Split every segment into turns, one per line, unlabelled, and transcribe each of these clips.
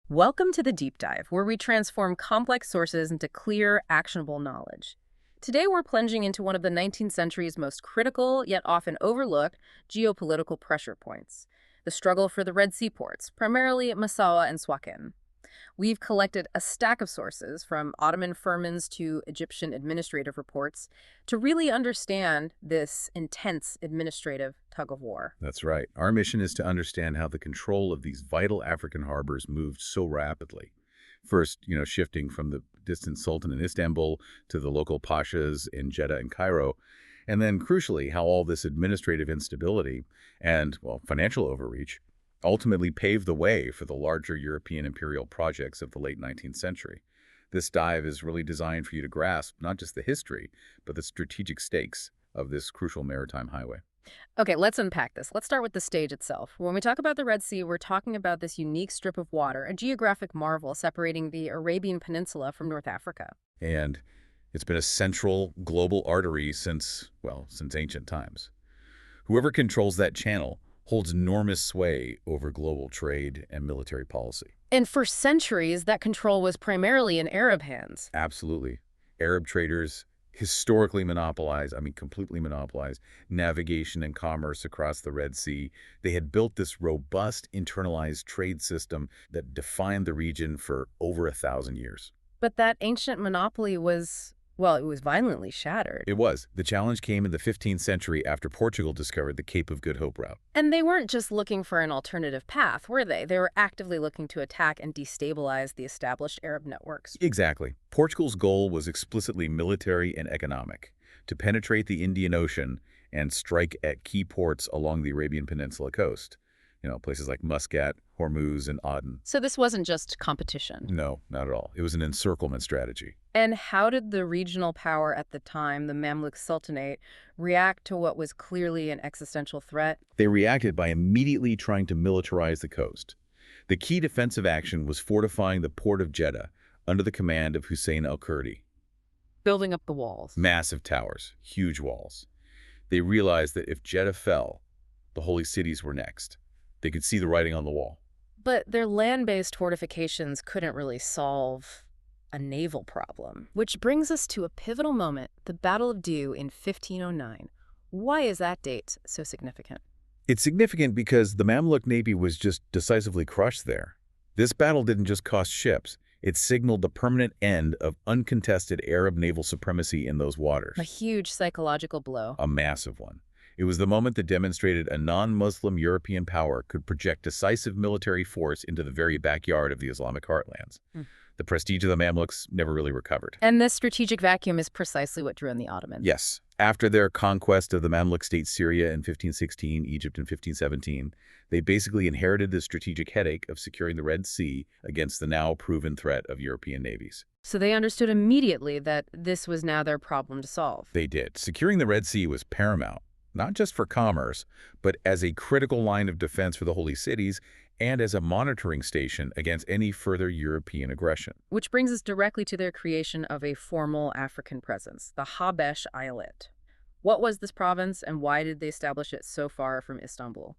Welcome to the Deep Dive, where we transform complex sources into clear, actionable knowledge. Today, we're plunging into one of the 19th century's most critical, yet often overlooked, geopolitical pressure points, the struggle for the Red Sea ports, primarily Massawa and Suakin. We've collected a stack of sources, from Ottoman firmans to Egyptian administrative reports, to really understand this intense administrative tug-of-war.
That's right. Our mission is to understand how the control of these vital African harbors moved so rapidly. First, shifting from the distant sultan in Istanbul to the local pashas in Jeddah and Cairo, and then crucially, how all this administrative instability and, well, financial overreach ultimately paved the way for the larger European imperial projects of the late 19th century. This dive is really designed for you to grasp not just the history, but the strategic stakes of this crucial maritime highway.
Okay, let's unpack this. Let's start with the stage itself. When we talk about the Red Sea, we're talking about this unique strip of water, a geographic marvel separating the Arabian Peninsula from North Africa.
And it's been a central global artery since ancient times. Whoever controls that channel holds enormous sway over global trade and military policy.
And for centuries, that control was primarily in Arab hands.
Absolutely. Arab traders historically completely monopolized navigation and commerce across the Red Sea. They had built this robust internalized trade system that defined the region for over 1,000 years.
But that ancient monopoly it was violently shattered.
It was. The challenge came in the 15th century after Portugal discovered the Cape of Good Hope route.
And they weren't just looking for an alternative path, were they? They were actively looking to attack and destabilize the established Arab networks.
Exactly. Portugal's goal was explicitly military and economic, to penetrate the Indian Ocean and strike at key ports along the Arabian Peninsula coast. Places like Muscat, Hormuz, and Aden.
So this wasn't just competition.
No, not at all. It was an encirclement strategy.
And how did the regional power at the time, the Mamluk Sultanate, react to what was clearly an existential threat?
They reacted by immediately trying to militarize the coast. The key defensive action was fortifying the port of Jeddah under the command of Hussein al-Kurdi.
Building up the walls.
Massive towers, huge walls. They realized that if Jeddah fell, the holy cities were next. They could see the writing on the wall.
But their land-based fortifications couldn't really solve a naval problem. Which brings us to a pivotal moment, the Battle of Diu in 1509. Why is that date so significant?
It's significant because the Mamluk Navy was just decisively crushed there. This battle didn't just cost ships. It signaled the permanent end of uncontested Arab naval supremacy in those waters.
A huge psychological blow.
A massive one. It was the moment that demonstrated a non-Muslim European power could project decisive military force into the very backyard of the Islamic heartlands. The prestige of the Mamluks never really recovered.
And this strategic vacuum is precisely what drew in the Ottomans.
Yes. After their conquest of the Mamluk state Syria in 1516, Egypt in 1517, they basically inherited the strategic headache of securing the Red Sea against the now proven threat of European navies.
So they understood immediately that this was now their problem to solve.
They did. Securing the Red Sea was paramount, not just for commerce, but as a critical line of defense for the holy cities and as a monitoring station against any further European aggression.
Which brings us directly to their creation of a formal African presence, the Habesh Eyalet. What was this province, and why did they establish it so far from Istanbul?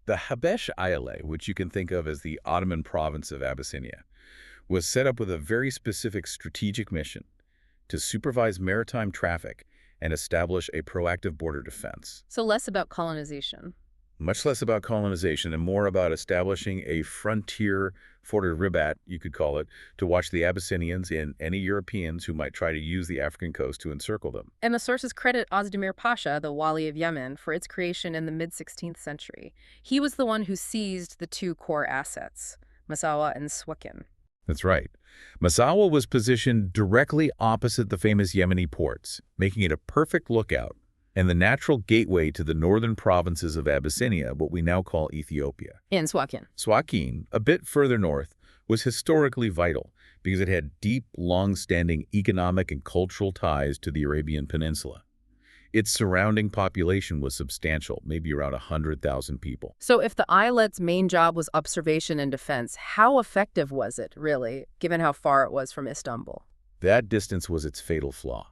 The Habesh Eyalet, which you can think of as the Ottoman Province of Abyssinia, was set up with a very specific strategic mission to supervise maritime traffic and establish a proactive border defense.
So less about colonization.
Much less about colonization and more about establishing a frontier fort or ribat, you could call it, to watch the Abyssinians and any Europeans who might try to use the African coast to encircle them.
And the sources credit Ozdemir Pasha, the Wali of Yemen, for its creation in the mid-16th century. He was the one who seized the two core assets, Massawa and Suakin.
That's right. Massawa was positioned directly opposite the famous Yemeni ports, making it a perfect lookout and the natural gateway to the northern provinces of Abyssinia, what we now call Ethiopia.
And Suakin.
Suakin, a bit further north, was historically vital because it had deep, long-standing economic and cultural ties to the Arabian Peninsula. Its surrounding population was substantial, maybe around 100,000 people.
So if the Eyalet's main job was observation and defense, how effective was it, really, given how far it was from Istanbul?
That distance was its fatal flaw.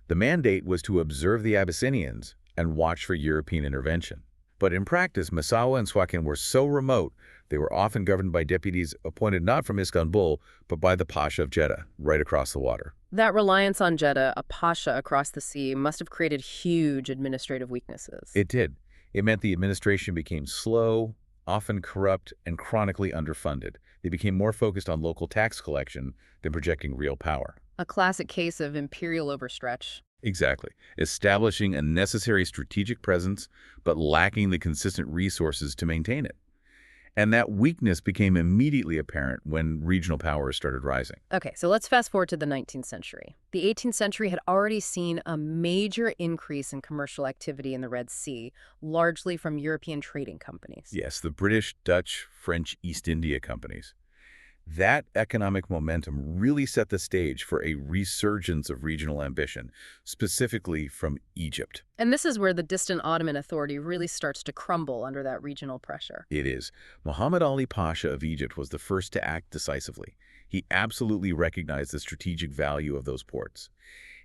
The mandate was to observe the Abyssinians and watch for European intervention. But in practice, Massawa and Suakin were so remote They were often governed by deputies appointed not from Istanbul, but by the Pasha of Jeddah, right across the water.
That reliance on Jeddah, a pasha across the sea, must have created huge administrative weaknesses.
It did. It meant the administration became slow, often corrupt, and chronically underfunded. They became more focused on local tax collection than projecting real power.
A classic case of imperial overstretch.
Exactly. Establishing a necessary strategic presence, but lacking the consistent resources to maintain it. And that weakness became immediately apparent when regional powers started rising.
Okay, so let's fast forward to the 19th century. The 18th century had already seen a major increase in commercial activity in the Red Sea, largely from European trading companies.
Yes, the British, Dutch, French East India companies. That economic momentum really set the stage for a resurgence of regional ambition, specifically from Egypt.
And this is where the distant Ottoman authority really starts to crumble under that regional pressure.
It is. Muhammad Ali Pasha of Egypt was the first to act decisively. He absolutely recognized the strategic value of those ports.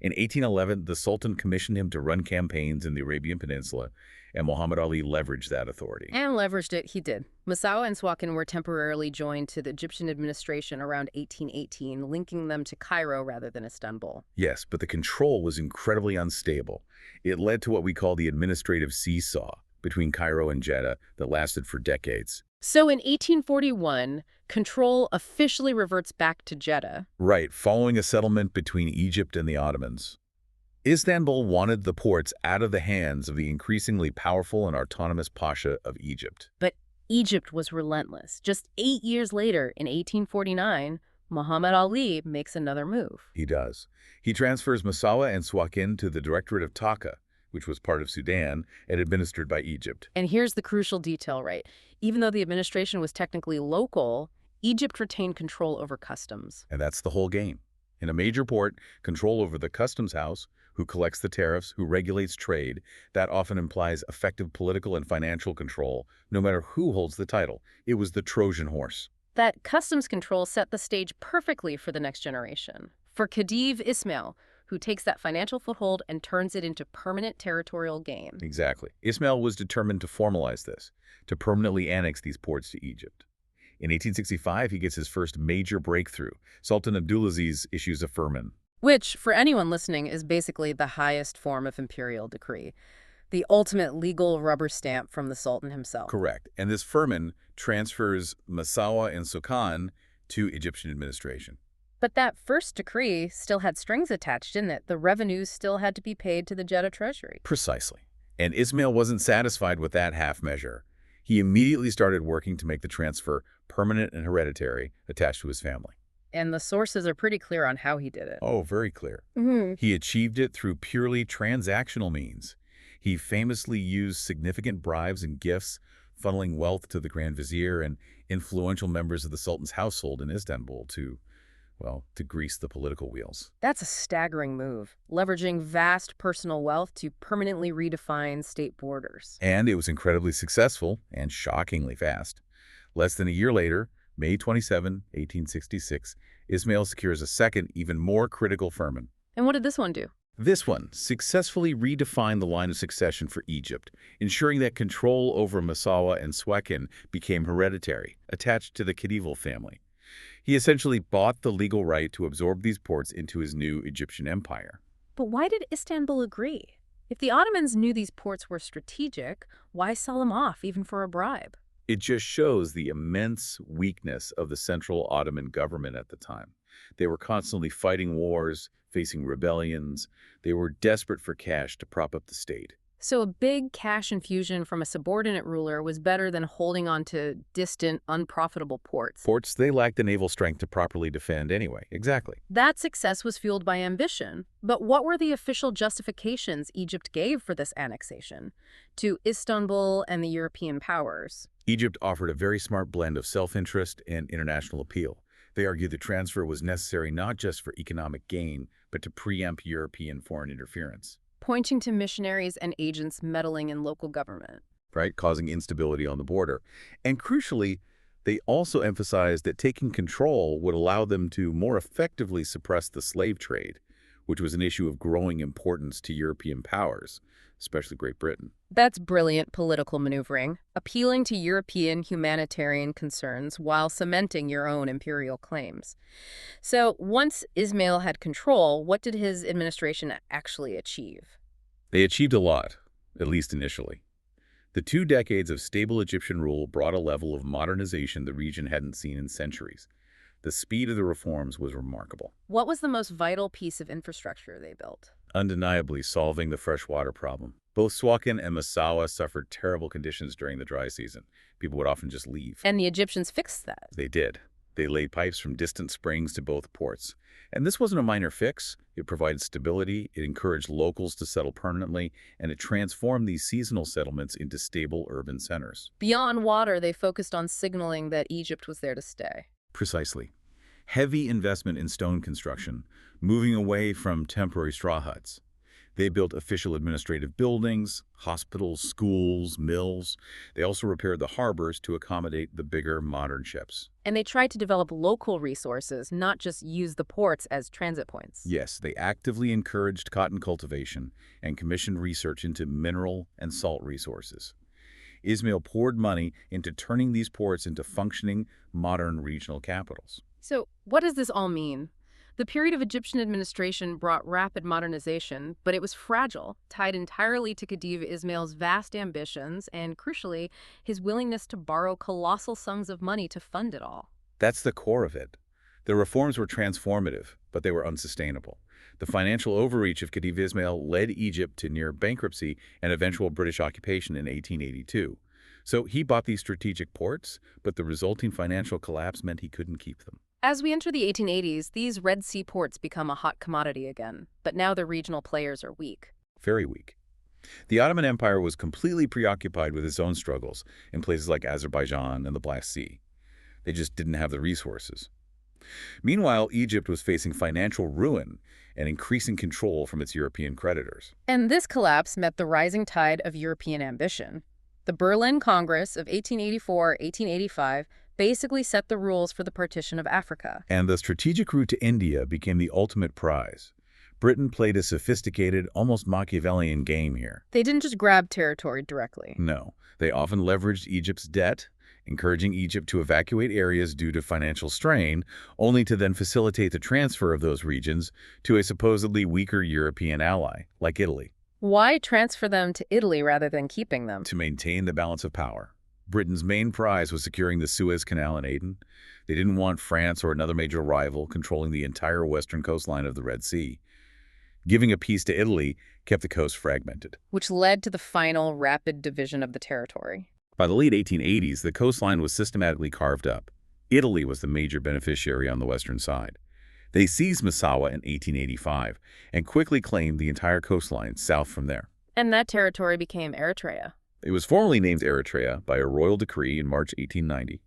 In 1811, the Sultan commissioned him to run campaigns in the Arabian Peninsula, and Muhammad Ali leveraged that authority.
And leveraged it, he did. Massawa and Suakin were temporarily joined to the Egyptian administration around 1818, linking them to Cairo rather than Istanbul.
Yes, but the control was incredibly unstable. It led to what we call the administrative seesaw between Cairo and Jeddah that lasted for decades.
So in 1841, control officially reverts back to Jeddah.
Right, following a settlement between Egypt and the Ottomans. Istanbul wanted the ports out of the hands of the increasingly powerful and autonomous Pasha of Egypt.
But Egypt was relentless. Just 8 years later, in 1849, Muhammad Ali makes another move.
He does. He transfers Massawa and Suakin to the Directorate of Taka, which was part of Sudan and administered by Egypt.
And here's the crucial detail, right? Even though the administration was technically local, Egypt retained control over customs.
And that's the whole game. In a major port, control over the customs house, who collects the tariffs, who regulates trade, that often implies effective political and financial control, no matter who holds the title. It was the Trojan horse.
That customs control set the stage perfectly for the next generation. For Khedive Ismail, who takes that financial foothold and turns it into permanent territorial gain.
Exactly. Ismail was determined to formalize this, to permanently annex these ports to Egypt. In 1865, he gets his first major breakthrough. Sultan Abdulaziz issues a firman.
Which, for anyone listening, is basically the highest form of imperial decree. The ultimate legal rubber stamp from the Sultan himself.
Correct. And this firman transfers Massawa and Suakin to Egyptian administration.
But that first decree still had strings attached, didn't it? The revenues still had to be paid to the Jeddah treasury.
Precisely. And Ismail wasn't satisfied with that half measure. He immediately started working to make the transfer permanent and hereditary, attached to his family.
And the sources are pretty clear on how he did it.
Oh, very clear.
Mm-hmm.
He achieved it through purely transactional means. He famously used significant bribes and gifts, funneling wealth to the Grand Vizier and influential members of the Sultan's household in Istanbul to grease the political wheels.
That's a staggering move, leveraging vast personal wealth to permanently redefine state borders.
And it was incredibly successful and shockingly fast. Less than a year later, May 27, 1866, Ismail secures a second, even more critical firman.
And what did this one do?
This one successfully redefined the line of succession for Egypt, ensuring that control over Massawa and Suakin became hereditary, attached to the Khedive family. He essentially bought the legal right to absorb these ports into his new Egyptian empire.
But why did Istanbul agree? If the Ottomans knew these ports were strategic, why sell them off, even for a bribe?
It just shows the immense weakness of the central Ottoman government at the time. They were constantly fighting wars, facing rebellions. They were desperate for cash to prop up the state.
So a big cash infusion from a subordinate ruler was better than holding on to distant, unprofitable ports.
Ports, they lacked the naval strength to properly defend anyway. Exactly.
That success was fueled by ambition. But what were the official justifications Egypt gave for this annexation to Istanbul and the European powers?
Egypt offered a very smart blend of self-interest and international appeal. They argued the transfer was necessary not just for economic gain, but to preempt European foreign interference.
Pointing to missionaries and agents meddling in local government.
Right, causing instability on the border. And crucially, they also emphasized that taking control would allow them to more effectively suppress the slave trade, which was an issue of growing importance to European powers, especially Great Britain.
That's brilliant political maneuvering, appealing to European humanitarian concerns while cementing your own imperial claims. So once Ismail had control, what did his administration actually achieve?
They achieved a lot, at least initially. The 2 decades of stable Egyptian rule brought a level of modernization the region hadn't seen in centuries. The speed of the reforms was remarkable.
What was the most vital piece of infrastructure they built?
Undeniably solving the freshwater problem. Both Suakin and Massawa suffered terrible conditions during the dry season. People would often just leave.
And the Egyptians fixed that.
They did. They laid pipes from distant springs to both ports. And this wasn't a minor fix. It provided stability, it encouraged locals to settle permanently, and it transformed these seasonal settlements into stable urban centers.
Beyond water, they focused on signaling that Egypt was there to stay.
Precisely. Heavy investment in stone construction, moving away from temporary straw huts. They built official administrative buildings, hospitals, schools, mills. They also repaired the harbors to accommodate the bigger modern ships.
And they tried to develop local resources, not just use the ports as transit points.
Yes, they actively encouraged cotton cultivation and commissioned research into mineral and salt resources. Ismail poured money into turning these ports into functioning, modern regional capitals.
So what does this all mean? The period of Egyptian administration brought rapid modernization, but it was fragile, tied entirely to Khedive Ismail's vast ambitions and, crucially, his willingness to borrow colossal sums of money to fund it all.
That's the core of it. The reforms were transformative, but they were unsustainable. The financial overreach of Khedive Ismail led Egypt to near bankruptcy and eventual British occupation in 1882. So he bought these strategic ports, but the resulting financial collapse meant he couldn't keep them.
As we enter the 1880s, these Red Sea ports become a hot commodity again, but now the regional players are weak.
Very weak. The Ottoman Empire was completely preoccupied with its own struggles in places like Azerbaijan and the Black Sea. They just didn't have the resources. Meanwhile, Egypt was facing financial ruin and increasing control from its European creditors.
And this collapse met the rising tide of European ambition. The Berlin Congress of 1884-1885 basically set the rules for the partition of Africa.
And the strategic route to India became the ultimate prize. Britain played a sophisticated, almost Machiavellian game here.
They didn't just grab territory directly.
No, they often leveraged Egypt's debt, encouraging Egypt to evacuate areas due to financial strain, only to then facilitate the transfer of those regions to a supposedly weaker European ally, like Italy.
Why transfer them to Italy rather than keeping them?
To maintain the balance of power. Britain's main prize was securing the Suez Canal in Aden. They didn't want France or another major rival controlling the entire western coastline of the Red Sea. Giving a piece to Italy kept the coast fragmented,
which led to the final rapid division of the territory.
By the late 1880s, the coastline was systematically carved up. Italy was the major beneficiary on the western side. They seized Massawa in 1885 and quickly claimed the entire coastline south from there.
And that territory became Eritrea.
It was formally named Eritrea by a royal decree in March 1890.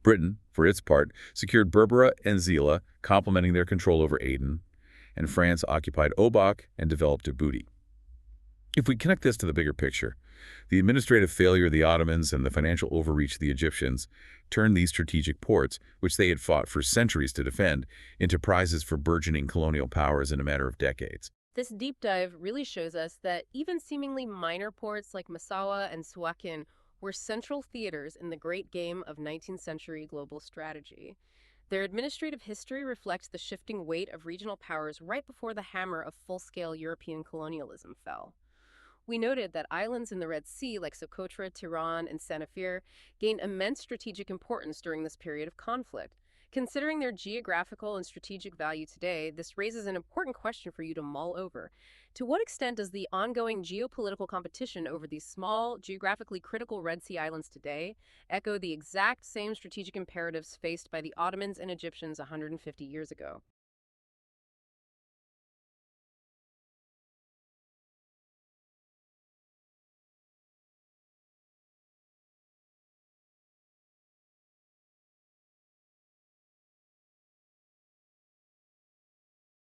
Britain, for its part, secured Berbera and Zila, complementing their control over Aden, and France occupied Obak and developed Djibouti. If we connect this to the bigger picture, the administrative failure of the Ottomans and the financial overreach of the Egyptians turned these strategic ports, which they had fought for centuries to defend, into prizes for burgeoning colonial powers in a matter of decades.
This deep dive really shows us that even seemingly minor ports like Massawa and Suakin were central theaters in the great game of 19th century global strategy. Their administrative history reflects the shifting weight of regional powers right before the hammer of full-scale European colonialism fell. We noted that islands in the Red Sea like Socotra, Tiran, and Sanafir gained immense strategic importance during this period of conflict. Considering their geographical and strategic value today, this raises an important question for you to mull over. To what extent does the ongoing geopolitical competition over these small, geographically critical Red Sea islands today echo the exact same strategic imperatives faced by the Ottomans and Egyptians 150 years ago?